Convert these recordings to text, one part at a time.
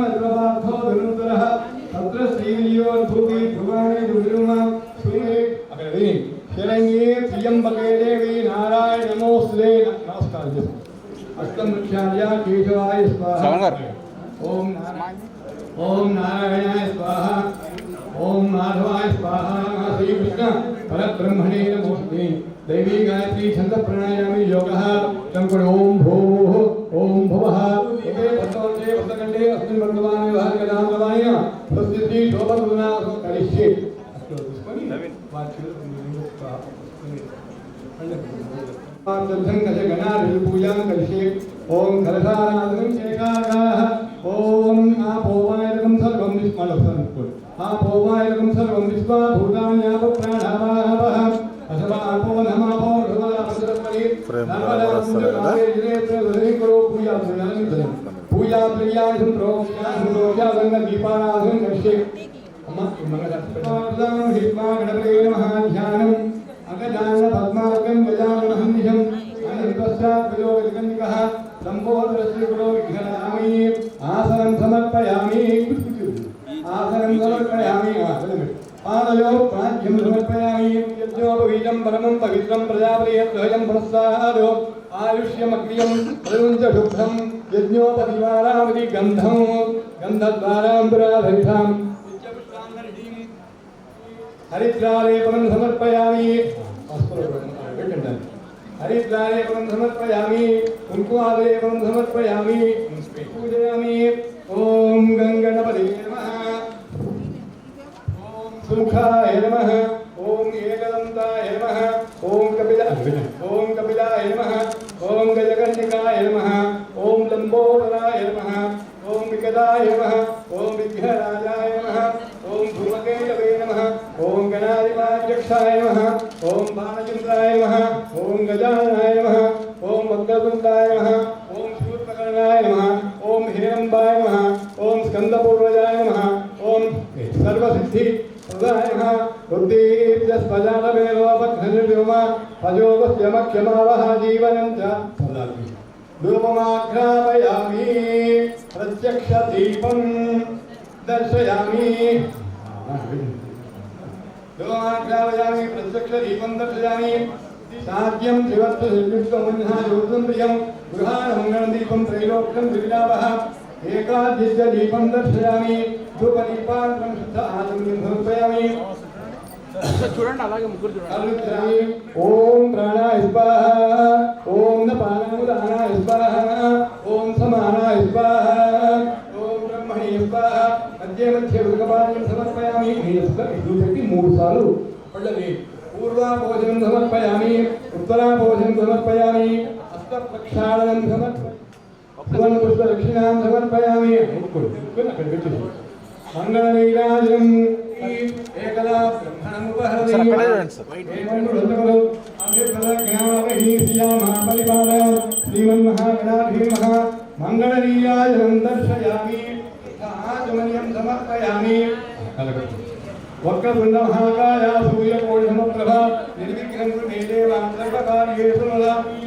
सर्वपार्थो धनुर्धरः तत्र श्रीयो भूति भुवानि दुर्गमा सुमे अकरे शरण्ये त्र्यंबके देवी नारायण नमोस्तुते नमस्कार अष्टम वृक्षाय केशवाय स्वाहा ओम नारायणाय स्वाहा ओम माधवाय स्वाहा श्री कृष्ण परब्रह्मणे नमोस्तुते दैवी गायत्री छंद प्राणायामी योगः संकुल ओम भूः ओम भुवः एके भद्रवंशे भद्रकण्डे अस्मिन् वर्तमाने वाहकदां गवाय प्रसिद्धि शोभगुणा करिष्ये पांचभंगज गणाधिप पूजां करिष्ये ओम कलशानादनं शेकागाः ओम आपोवायकं सर्वं विस्मलसन् आपोवायकं सर्वं विस्वा भूतान्याप प्राणावाहवः अथवा आपो नमापो भगवा पदरपरि नर्मदा मुंडकारे जिने करो पूजा पूजा प्रियाय संप्रोक्ष्या गंग दीपाराधन करिष्ये अम्मा मंगलम हित्वा गणपते नमः ध्यानम् अगजानन पद्मार्गं गजाननं निशं अनिर्पश्चात् प्रयोगकनिकः संबोधनस्य गुरो विघ्नयामि आसनं समर्पयामि पादयो प्राज्यं समर्पयामि यज्ञोपवीतं परमं पवित्रं प्रजापतियद्वयं पुरस्तादो आयुष्यमग्नियं प्रयुञ्च शुभ्रं यज्ञोपदिवारामति गन्धं गन्धद्वाराम्बराधरितां हरिद्रालेपनं समर्पयामि हरिद्रालेपनं समर्पयामि कुङ्कुमालेपनं समर्पयामि पूजयामि ओम गंगणपते नमः ओम सुमुखाय नमः ओम एकदन्ताय नमः ओम कपिलाय नमः ओम गजकर्णिकाय नमः ओम लंबोदराय नमः ओम विकटाय नमः ओम विघ्नराजाय नमः ओम धूमकेतवे नमः ओम गणाधिपाध्यक्षाय नमः ओम बाणचन्द्राय नमः ओम गजाननाय नमः ओम वक्रतुण्डाय नमः ओम शूर्पकर्णाय नमः ओम हिरण्यम्बाय नमः ओम स्कंदपूर्वजाय नमः ओम सर्वसिद्धि प्रदाय नमः बुद्धिर्यस्पजातमेलोपघ्ननिर्व्योमा अजोगस्यमक्षमावः जीवनं च सदापि धूपमाघ्रापयामि प्रत्यक्षदीपं दर्शयामि धूपमाघ्रापयामि प्रत्यक्षदीपं दर्शयामि साध्यं शिवत्व सिद्धित्वमुन्हा ज्योतिं प्रियं गृहाणमङ्गलदीपं त्रैलोक्यं विविलावः एकादश दीपं दर्शयामि धूपदीपान्तरं शुद्ध आचमनीं समर्पयामि చూడండి అలాగే ముగ్గురు చూడండి ఓం ప్రాణాయ స్వాహా ఓం నపానాయ స్వాహా ఓం సమానాయ స్వాహా ఓం బ్రహ్మణే స్వాహా మధ్య మధ్య ఉదకపానం సమర్పయామి ఇది మూడు సార్లు పళ్ళని పూర్వాభోజనం సమర్పయామి ఉత్తరాభోజనం సమర్పయామి హస్తప్రక్షాళనం సమర్పయామి పుష్పదక్షిణాం సమర్పయామి మంగళనైరాజనం ఏకదా బ్రహ్మణముపహరతి మంగళనీరాజనం దర్శయామి ఆచమనీయం సమర్పయామి వక్రతుండ మహాకాయ సూర్యకోటి సమప్రభ నిర్విఘ్నం మే దేవా సర్వకార్యేషు దదామి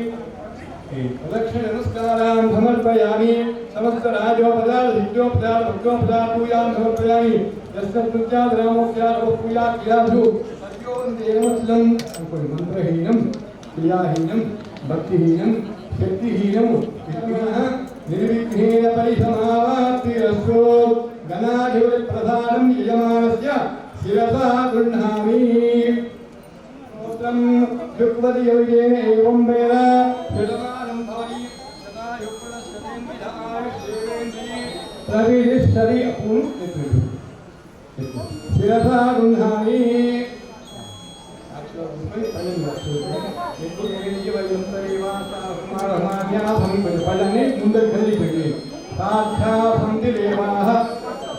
ప్రదక్షిణ నమస్కారాం సమర్పయామి సమస్త రాజోపదార సిద్ధోపదార భక్తోపదార పూజాం సమర్పయామి యస్కృత్యాద్ రామోపచార పూజా క్రియాసు సత్యోంతేనమస్లం అనుకోండి మంత్రహీనం క్రియాహీనం భక్తిహీనం శక్తిహీనం నిర్విఘ్నేన పరిసమాప్తిరస్సు గణాధిపతి ప్రధానం యజమానస్య శిరసా గృహ్ణామి స్తోత్రం యుక్వతి యోగేన ఏవం వేద శతమానం భవతి సదా యుక్తశ్చతేంద్రియాయుష్యేంద్రియే ప్రవిశిష్టరి అపున్ శిరసా గృహ్ణామి పళ్ళని ముందర కలిగి పెట్టి సాధ్యాసంతి దేవాః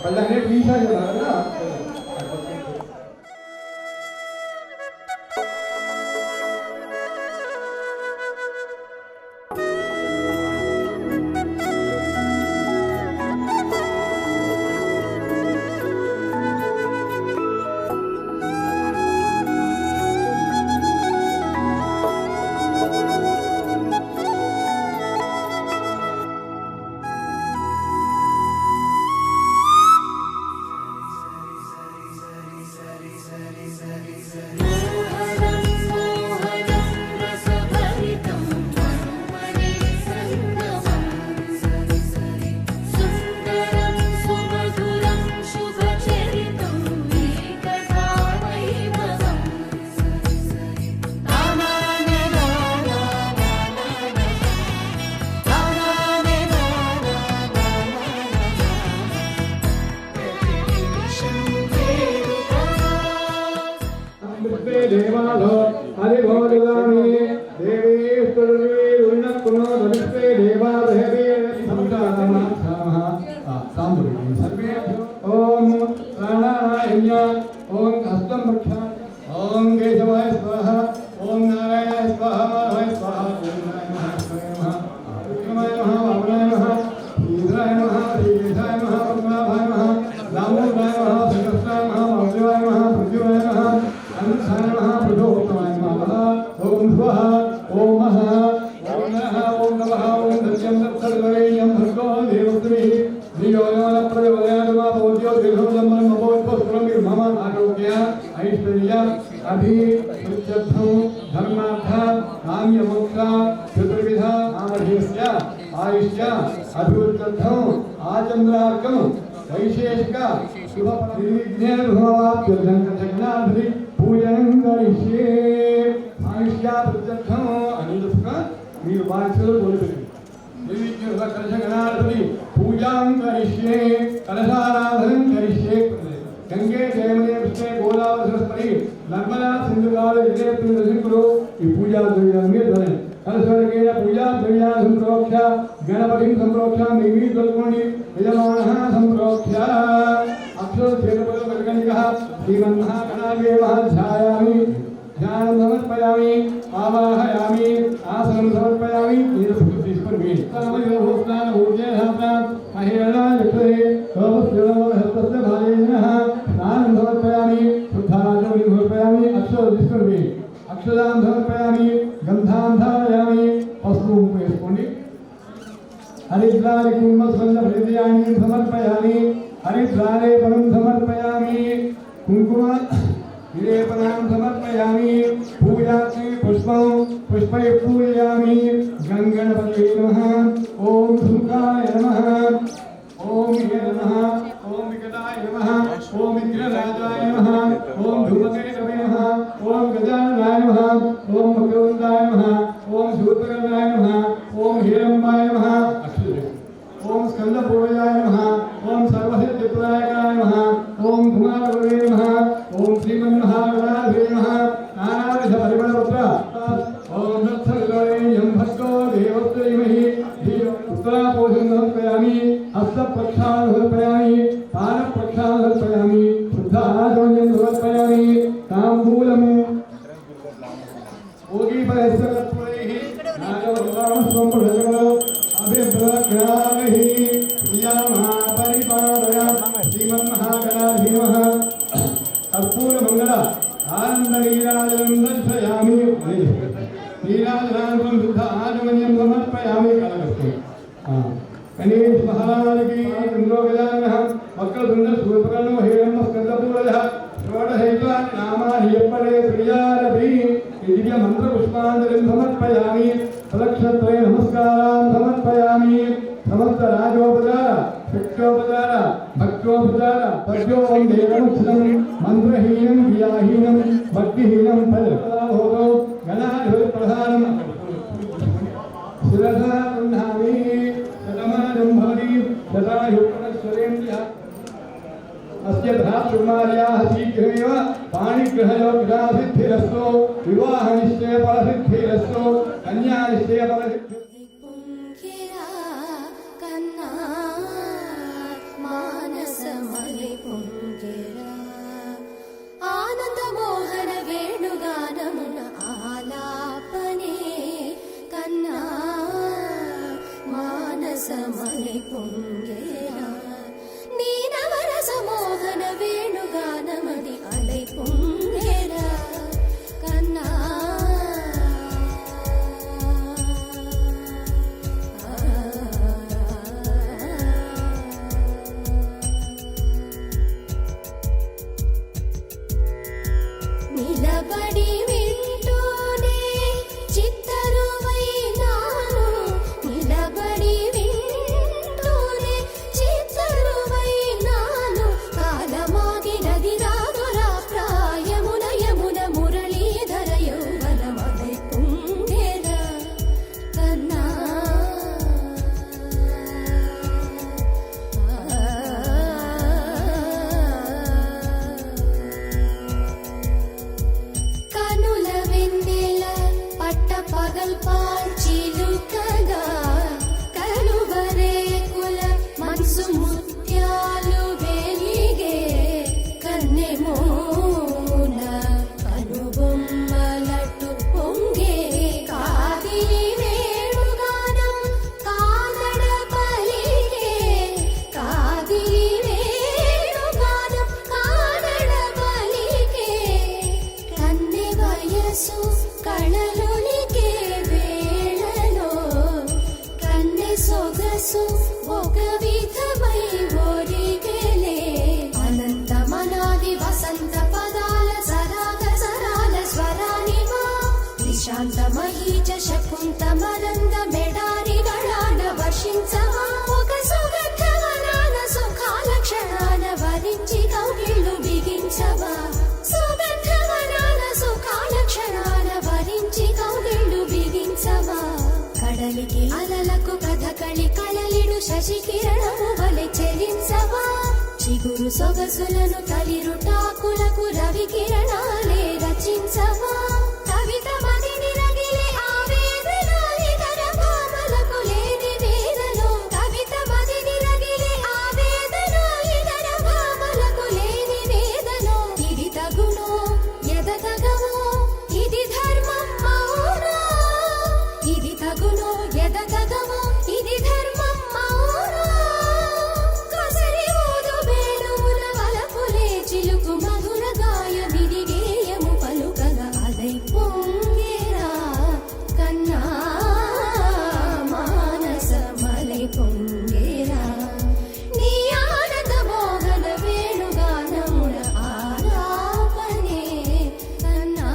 పళ్ళని వీసాగా साम्बुरी सर्वेभ्यो ओम प्राणायाम ओम हस्तं रक्षा ओम केशवाय स्वाहा ओम नारायणाय स्वाहा माधवाय स्वाहा ओम नारायणाय नमः विक्रमाय नमः वामनाय नमः इंद्राय नमः श्रीकेशाय नमः पद्मनाभाय नमः दामोदराय नमः संकर्षणाय नमः वासुदेवाय नमः पृथ्वीवाय नमः अनंताय नमः पुरुषोत्तमाय नमः ओम स्वाहा ओम महा ओम नमः ओम नमः ओम सत्यं सत्सर्वरेण्यं भर्गो देवस्मिः धियो यो न प्रचोदयात् मा भवत्यो दीर्घोजन्मं महोत्सवं मम आरोग्य ऐश्वर्य अभिवृद्ध्यर्थं धर्मार्थ काम्यमोक्ष चतुर्विध नामधेयस्य आयुष्य अभिवृद्ध्यर्थं आचन्द्रार्कं वैशेषिक शुभफलनिर्विघ्नभवाप्त्यर्थं पूजनं करिष्ये आयुष्याभिवृद्ध्यर्थं अनुदुष्का మీరు బాధ్యతలు కోల్పోయింది నిర్విఘ్న కలశగణాధిపతి పూజాం కరిష్యే కలశారాధనం కరిష్యే గంగే జయమనే విష్ణే గోదావరి సరస్వతి నర్మదా సింధు కావేరీ జలేప్రియ నదికులు ఈ పూజా ద్రవ్యాన్ని ధరే కలశగణేన పూజా ద్రవ్యాన్ని సంప్రోక్ష గణపతిని సంప్రోక్ష నైవేద్యం కలుపుకొని యజమానః సంప్రోక్ష అక్షర చేతపద కల్కనికః శ్రీమన్మహాగణాదే ధ్యాయామి ध्यानं समर्पयामि आवाहयामि आसनं समर्पयामि नीरसुखीश्वरमे तमयोस्नान ऊर्जेधाता महेरणा यक्षे कवस्यहस्तस्य भालेनः स्नानं समर्पयामि शुद्धाचमनं समर्पयामि अक्षरविश्वरमे अक्षरां समर्पयामि गन्धां धारयामि पस्पुं वेस्कोंडि हरिद्रारि कुम्भस्वन्दफलितयानि समर्पयामि हरिद्रारे परं समर्पयामि कुङ्कुम विलेपनां समर्पयामि पूजार्थी पुष्पं पुष्पै पूजयामि गङ्गणपतये नमः ॐ धूकाय नमः ॐ हे नमः ॐ विकटाय नमः ॐ विघ्नराजाय नमः ॐ धूमकेतवे नमः ॐ गजाननाय नमः ॐ भगवन्ताय नमः ॐ सूत्रकर्णाय नमः ॐ हिरण्मयाय नमः ॐ स्कन्दपूर्वजाय नमः ॐ सर्वसिद्धिप्रदायकाय नमः ॐ धुमावरे नमः ॐ श्रीमन्महागणाधिपतये नमः नानाविधपरिमलपुत्र ॐ तत्सवितुर्वरेण्यं भर्गो देवस्य धीमहि उत्तरापोषं समर्पयामि हस्तप्रक्षां समर्पयामि पादप्रक्षां समर्पयामि शुद्धाचमनं समर्पयामि ताम्बूलं ओगीपरस्यकत्वैः नागवल्लामस्वं पुरजगो अभिप्रग्रामहि प्रियामः परिपालय श्रीमन्महागणाधिपतये नमः कर्पूरमङ्गल आनन्दनीराजनं दर्शयामि नीराजनान्तं शुद्ध आचमन्यं समर्पयामि कलकस्ते गणेश महाराज की इंद्रोगजानः वक्रतुण्ड सूर्यप्रकरणो हिरण्मः स्कन्दपूरजः षोडशैतानि नामानि यप्पडे प्रियारभि दिव्य मंत्र पुष्पाञ्जलिं समर्पयामि प्रदक्षिणत्रय नमस्कारान् समर्पयामि समस्त राजोपचार शक्त्योपचार भक्तोपचार पद्यों देवमुच्चितं मंत्रहीनं क्रियाहीनं भक्तिहीनं फलप्रदाभूतो गणाधिपति प्रधानं शिरसा गृह्णामि शतमानं भवति शतायुक्तश्वरेन्द्रियः अस्य भ्रातृकुमार्याः शीघ्रमेव पाणिग्रहयोग्यसिद्धिरस्तु विवाहनिश्चयफलसिद्धिरस्तु कन्यानिश्चयफलसिद्धिः ఆనందమోహన వేణుగానమున ఆలాపనే కన్నా మానసమలి పొంగేరా నీ నవరసమోహన వేణుగానమది అలై పొంగేరా కన్నా నిలబడి వింటూనే చిత్తరువైనాను నిలబడి వింటూనే వరించి కౌగిళ్ళు బిగించవా సుగంధవనాల సుఖాల క్షణాల వరించి కౌగిళ్ళు బిగించవా కడలికి అలలకు కథకళి కలలిడు శశి కిరణము వలె చెలించవా చిగురు సొగసులను తలిరుటాకులకు రవి కిరణాలే రచించవా కవిత మదిని రగిలే ఆవేదన ఇతర భామలకు లేని వేదన కవిత మదిని రగిలే ఆవేదన ఇతర భామలకు లేని వేదన ఇది తగునో ఎదతగమో ఇది ధర్మం అవునా ఇది తగునో ఎదతగమో ఇది ధర్మం అవునా కసరి ఊదు వేణువుల వలపులే చిలుకు మధుర గాయమిది గేయము పలుకగా అలై పొంగేరా కన్నా మానసమలై పొంగేరా నీ ఆనంద మోహన వేణుగానముల ఆలాపనే కన్నా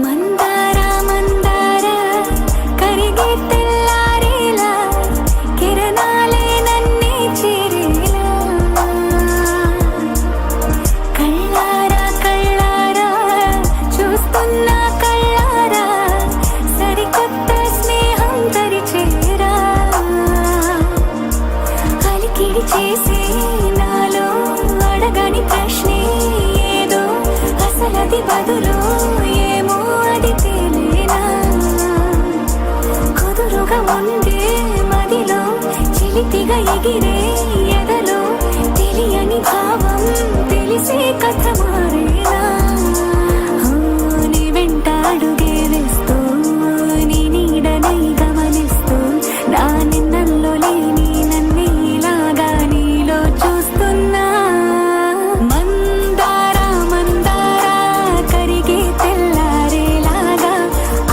మందార మందార కరిగే తెల్లారేలా కిరణాలే నన్నే చేరేలా కళ్ళారా కళ్ళారా చూస్తున్నా కళ్ళారా సరికొత్త స్నేహం తరిచేరా అలికిడి చేసే నాలో అడగని ప్రశ్నే ఏదో అసలది బదులు ఏమో అది తేలేనా కుదురుగా ఉండే మదిలో చిలిపిగా ఎగిరే ఎదలో తెలియని భావం తెలిసే కథ మారేనా నీ వెంట అడుగే వేస్తూ నీ నీడనై గమనిస్తూ నా నిన్నల్లో లేని నన్నే ఇలాగా నీలో చూస్తున్నా మందార మందార కరిగే తెల్లారేలాగా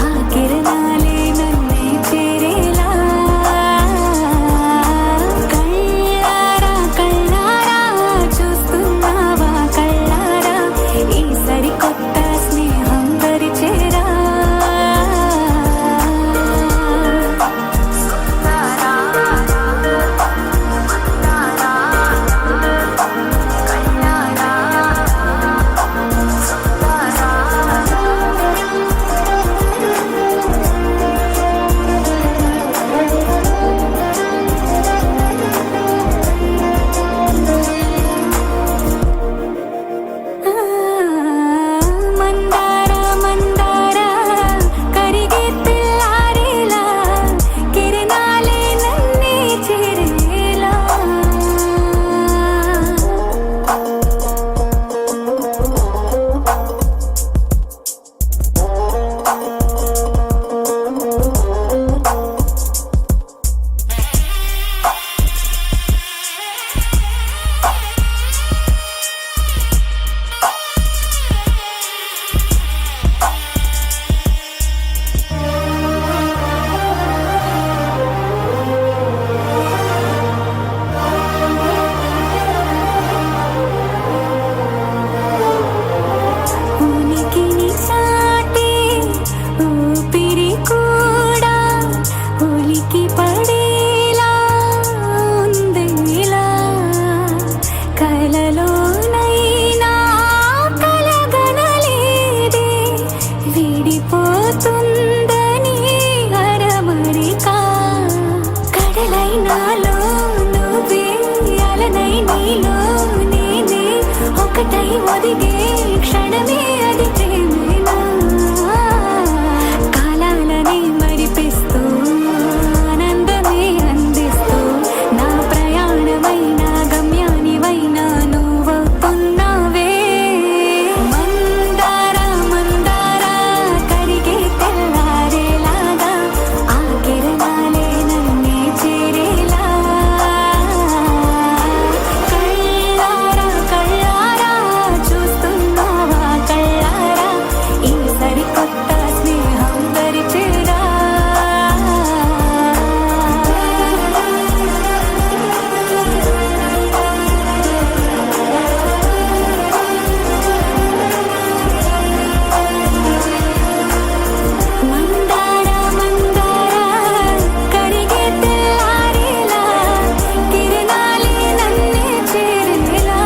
ఆ కిరణాలే నన్నే చేరేలా కళ్ళారా ఒకటై ఒదిగే క్షణమే అది ప్రేమేనా కాలాలని మరిపిస్తూ ఆనందమే అందిస్తూ నా ప్రయాణమైన గమ్యానివైనా నువ్వవుతున్నావే మందార మందార కరిగే తెల్లారేలాగా ఆ కిరణాలే నన్నే చేరేలా కళ్ళారా కళ్ళారా చూస్తున్నావా కళ్ళారా ఈ సరికొత్త స్నేహం పరిచేరా మందార మందార కరిగే తెల్లారేలా కిరణాలే నన్నే చేరేలా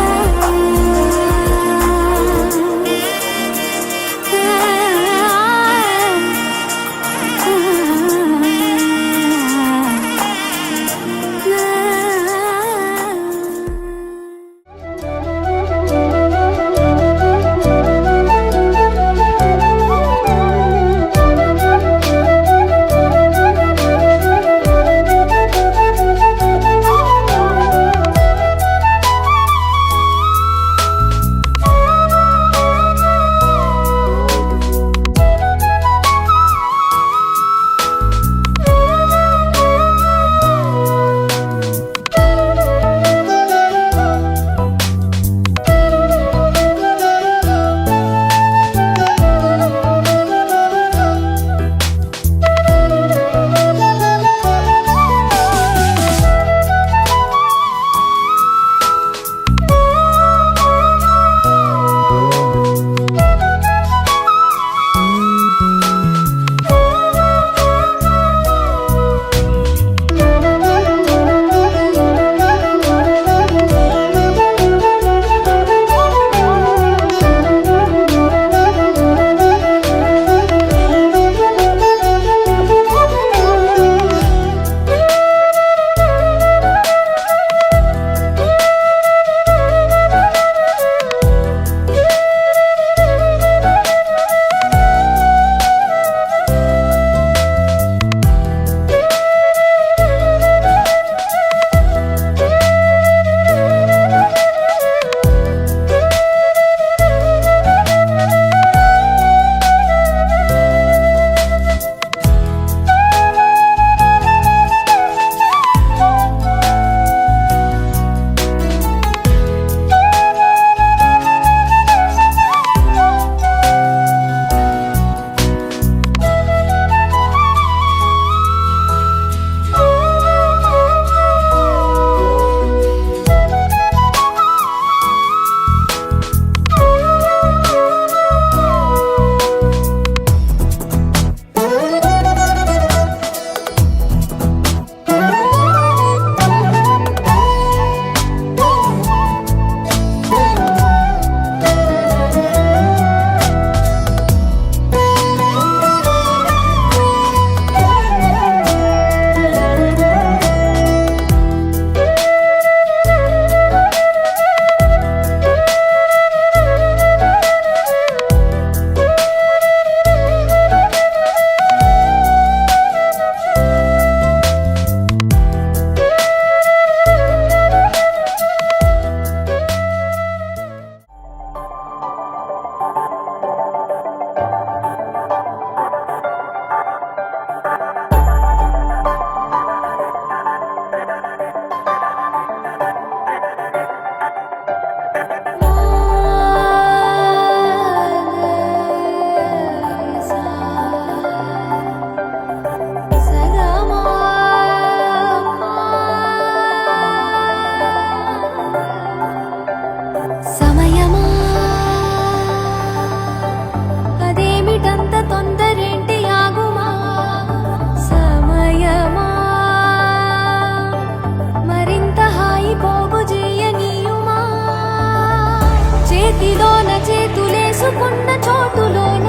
చేసుకున్న చోటులోన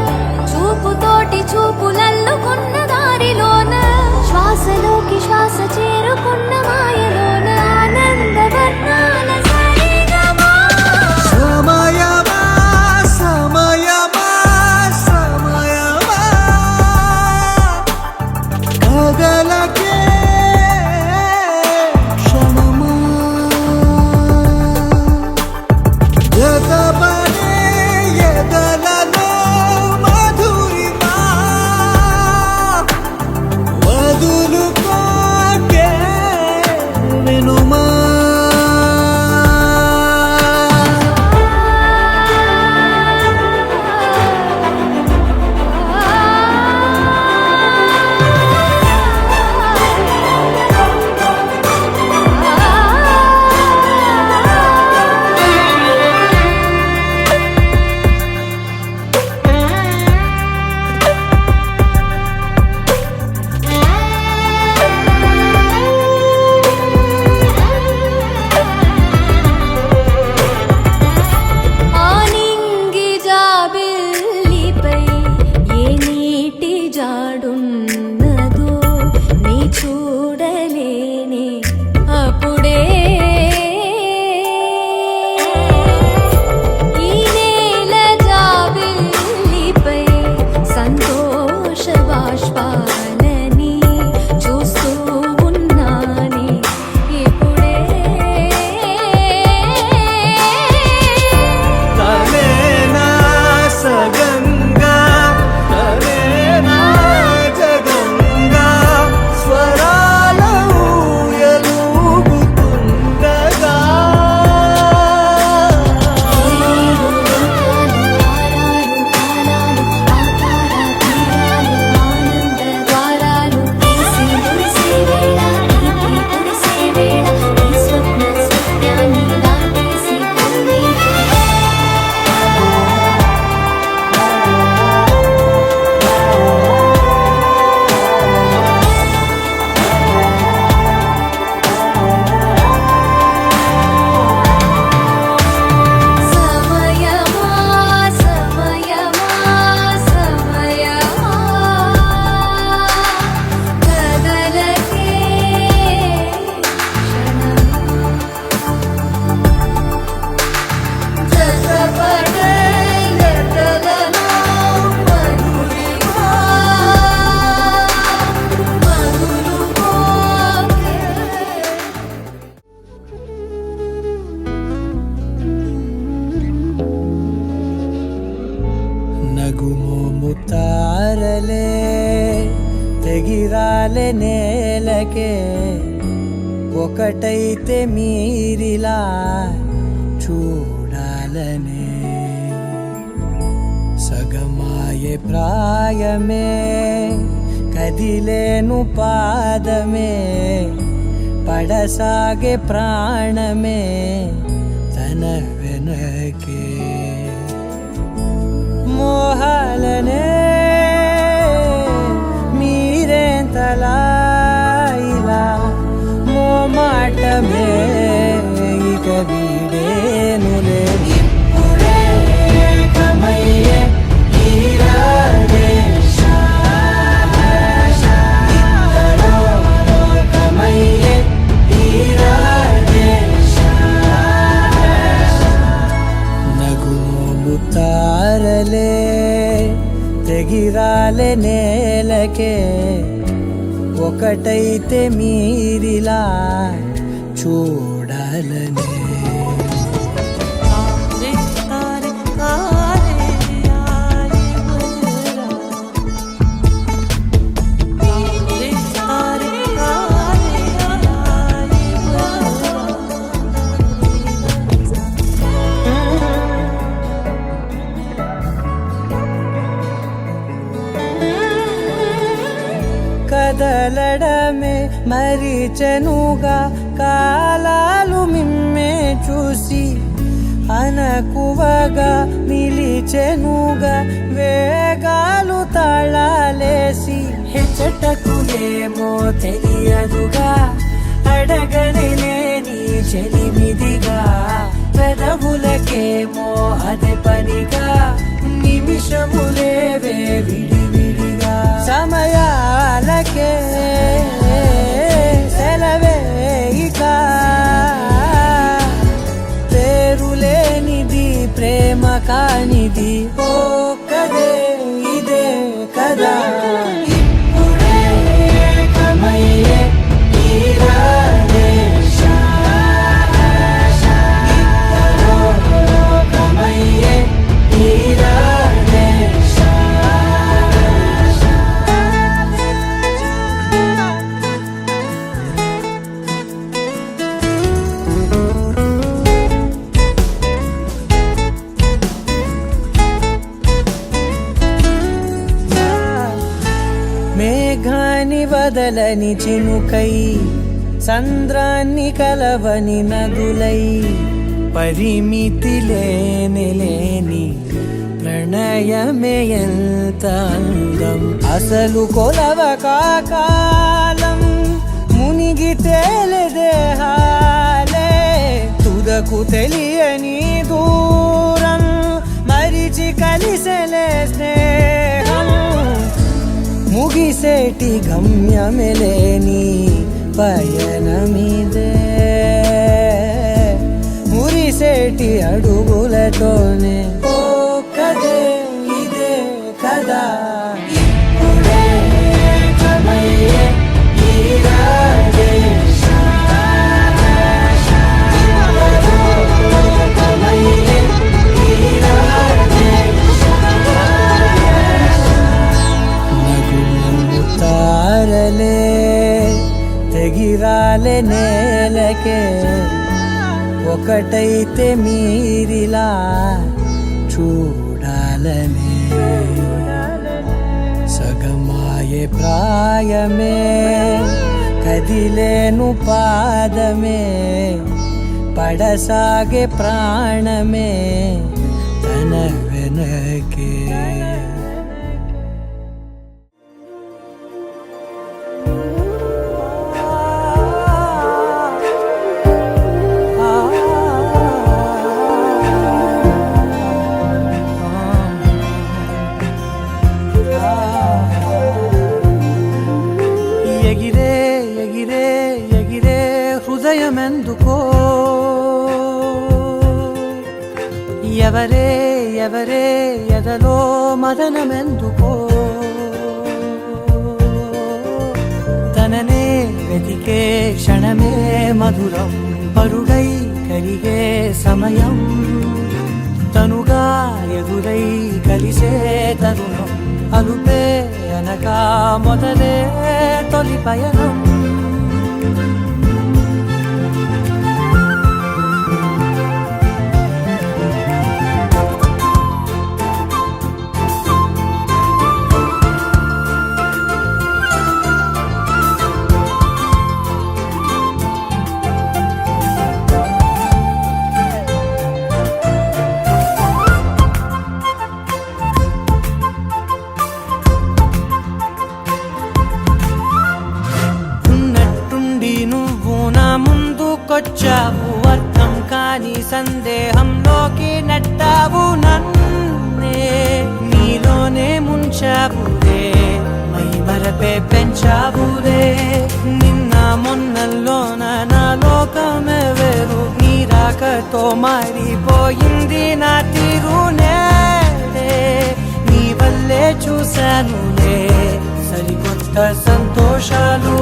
చూపుతోటి చూపులల్లుకున్న దారిలోన శ్వాసలోకి శ్వాస చేరుకున్న మాయలోన ఆనంద వర్ణాల సరిగమా సమయ నేలకే ఒకటైతే మీరిలా చూడాలనే సగమాయే ప్రాయమే కదిలేను పాదమే పడసాగే ప్రాణమే తన వెనకే మోహాలనే మీరేంతలా ఇలా మోమాటమే ఇక వీడేనులే ఇప్పుడే కమయ్యే ఈరాడే ఇద్దరో కమయ్యే ఈరాడే నగుమోము తారలే తెగిరాలే నేలకే ఒకటైతే మీరిలా చూడాలనే కదలడమే మరిచెనుగా కాలాలు మిమ్మే చూసి అనకువగా నిలిచెనుగా వేగాలు తాళాలేసి హెచ్చటకులేమో తెలియదుగా అడగలేని చెలిమిదిగా పెదవులకేమో అదే పనిగా నిమిషములేవే విడివిడిగా సమయాలకే సెలవే ఇక పేరులేనిది ప్రేమ కానిది ఓ కదే ఇదే కదా ఇప్పుడే కమయ్యే ఈరాడే ఇద్దరో కమయ్యే ఈరాడే మేఘాన్ని వదలని చినుకై సంద్రాన్ని కలవని నదులై పరిమితి లేని ప్రణయమే ఎంత అందం అసలు కొలవ కాలం మునిగి తేలిదేహాలే తుదకు తెలియని దూరం మరిచి కలిసెలే స్నేహం ముగిసేటి గమ్యమెలేని పయనమిదే మురిసేటి అడుగులతోనే ఓ కదే ఇదే కదా ఇప్పుడే కమయ్యే ఈరాడే ఇద్దరో కమయ్యే ఈరాడే నగుమోము తారలే తెగిరాలే నేలకే ఒకటైతే మీరిలా చూడాలనే సగమాయే ప్రాయమే కదిలేను పాదమే పడసాగే ప్రాణమే తన వెనకే ఎగిరే ఎగిరే ఎగిరే హృదయమెందుకో ఎవరే ఎవరే ఎదలో మదనమెందుకో తననే వెతికే క్షణమే మధురం పరుగై కరిగే సమయం తనుగా ఎదురై కలిసే తరుణం అలుపే అనగా మొదలే తొలి పయనం వచ్చావు అర్థం కాని సందేహంలోకి నెట్టావు నన్నే నీలోనే ముంచావులే మై మరపే పెంచావులే నిన్న మొన్నల్లోన నా లోకమే వేరు నీ రాకతో మారిపోయింది నా తీరునే నీ వల్లే చూశానులే సరికొత్త సంతోషాలు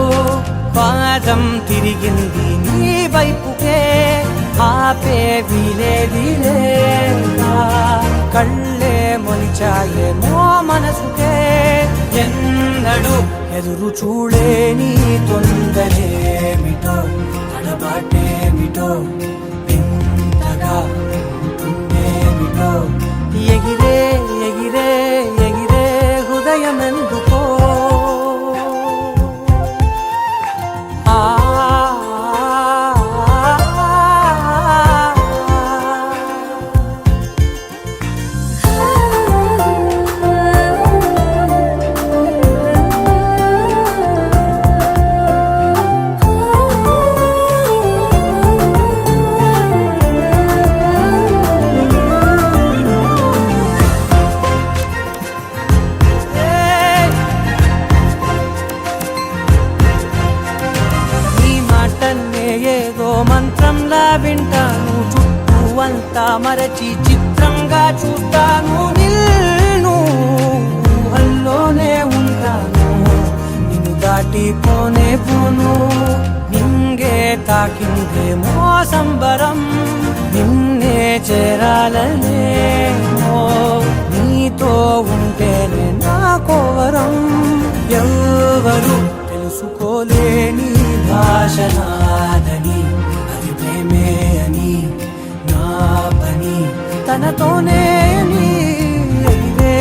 పాదం తిరిగింది నీ వైపుకే ఆపే వీలేదిలే కళ్ళే మొలిచాయేమో మనసుకే ఎన్నడు ఎదురు చూడేని తొందరేమిటో తడబాటేమిటో ఇంతగా ఉంటుందేమిటో ఎగిరే ఎగిరే ఎగిరే హృదయం ఎందుకో మంత్రంలా వింటాను చుట్టూ అంతా మరచి చిత్రంగా చూస్తాను నిన్ను ఊహల్లోనే ఉంటాను నిన్ను దాటిపోనే పోను నింగే తాకిందేమో సంబరం నిన్నే చేరాలనేమో నీతో ఉంటేనే నా కోవరం ఎవరు తెలుసుకోలేని భాష నాదని అది ప్రేమే అని నా పని తనతోనే అని ఎగిరే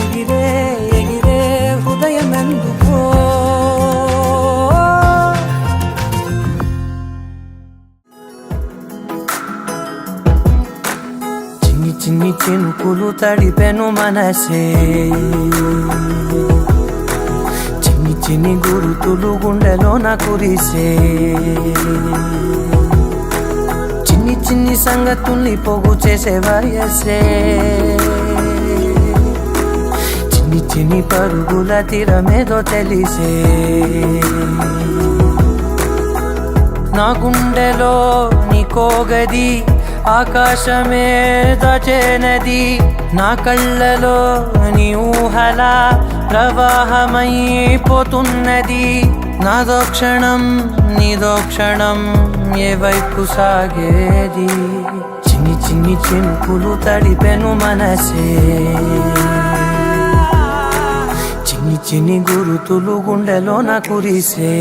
ఎగిరే ఎగిరే హృదయం ఎందుకో చిన్ని చిన్ని చినుకులు తడిపెను మనసే చిన్ని గురుతులు గుండెలోన కురిసే చిన్ని చిన్ని సంగతుల్ని పోగు చేసే వయసే చిన్ని చిన్ని పరుగుల తీరమేదో తెలిసే నా గుండెలో నీకో గది ఆకాశమే దాచేనది నా కళ్ళలో నీ ఊహలా ప్రవాహమైపోతున్నది నాదో క్షణం నీదో క్షణం ఏ వైపు సాగేది చిన్ని చిన్ని చినుకులు తడిపెను మనసే చిన్ని చిన్ని గురుతులు గుండెలోన కురిసే